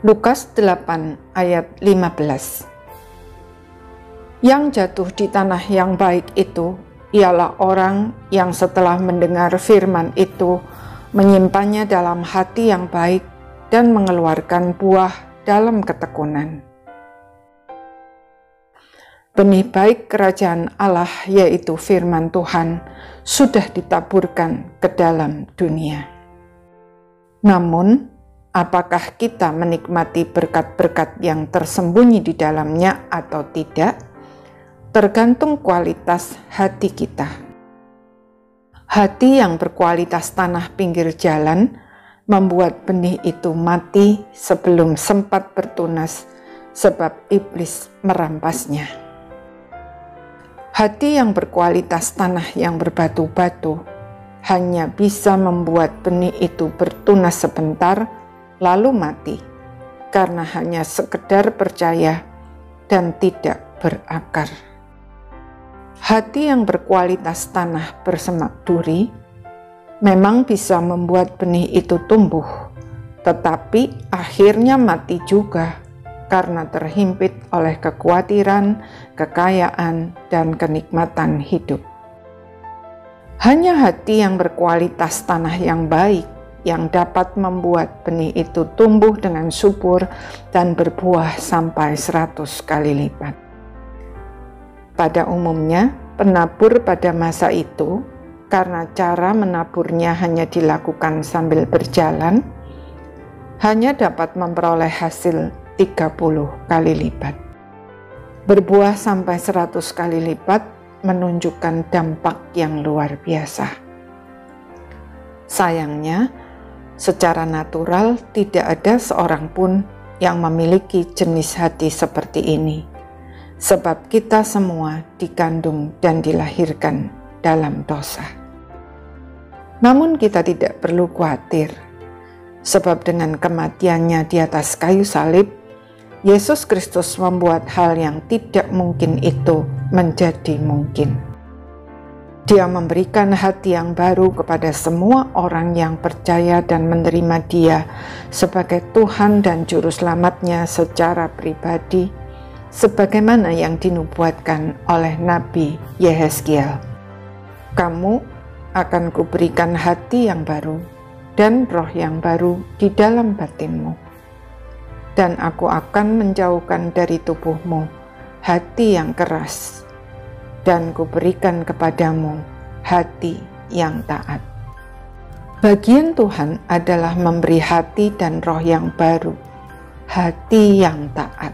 Lukas 8 ayat 15. Yang jatuh di tanah yang baik itu ialah orang yang setelah mendengar firman itu menyimpannya dalam hati yang baik dan mengeluarkan buah dalam ketekunan. Benih baik kerajaan Allah, yaitu firman Tuhan, sudah ditaburkan ke dalam dunia. Namun, apakah kita menikmati berkat-berkat yang tersembunyi di dalamnya atau tidak, tergantung kualitas hati kita. Hati yang berkualitas tanah pinggir jalan membuat benih itu mati sebelum sempat bertunas, sebab iblis merampasnya. Hati yang berkualitas tanah yang berbatu-batu hanya bisa membuat benih itu bertunas sebentar, lalu mati, karena hanya sekedar percaya dan tidak berakar. Hati yang berkualitas tanah bersemak duri memang bisa membuat benih itu tumbuh, tetapi akhirnya mati juga karena terhimpit oleh kekhawatiran, kekayaan, dan kenikmatan hidup. Hanya hati yang berkualitas tanah yang baik yang dapat membuat benih itu tumbuh dengan subur dan berbuah sampai 100 kali lipat. Pada umumnya, penabur pada masa itu, karena cara menaburnya hanya dilakukan sambil berjalan, hanya dapat memperoleh hasil 30 kali lipat. Berbuah sampai 100 kali lipat menunjukkan dampak yang luar biasa. Sayangnya, secara natural tidak ada seorang pun yang memiliki jenis hati seperti ini, sebab kita semua dikandung dan dilahirkan dalam dosa. Namun kita tidak perlu khawatir, sebab dengan kematiannya di atas kayu salib, Yesus Kristus membuat hal yang tidak mungkin itu menjadi mungkin. Dia memberikan hati yang baru kepada semua orang yang percaya dan menerima Dia sebagai Tuhan dan Juru Selamatnya secara pribadi, sebagaimana yang dinubuatkan oleh Nabi Yehezkiel. Kamu akan kuberikan hati yang baru dan roh yang baru di dalam batinmu. Dan aku akan menjauhkan dari tubuhmu hati yang keras, dan kuberikan kepadamu hati yang taat. Bagian Tuhan adalah memberi hati dan roh yang baru, hati yang taat.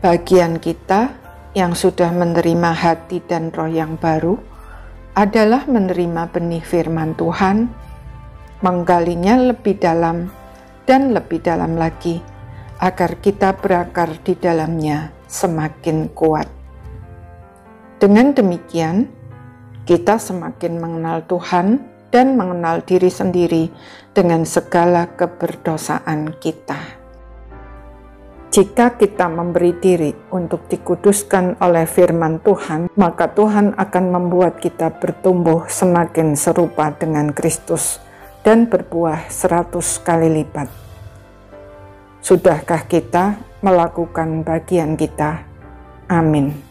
Bagian kita yang sudah menerima hati dan roh yang baru adalah menerima benih firman Tuhan, menggalinya lebih dalam dan lebih dalam lagi, agar kita berakar di dalamnya semakin kuat. Dengan demikian, kita semakin mengenal Tuhan dan mengenal diri sendiri dengan segala keberdosaan kita. Jika kita memberi diri untuk dikuduskan oleh firman Tuhan, maka Tuhan akan membuat kita bertumbuh semakin serupa dengan Kristus dan berbuah 100 kali lipat. Sudahkah kita melakukan bagian kita? Amin.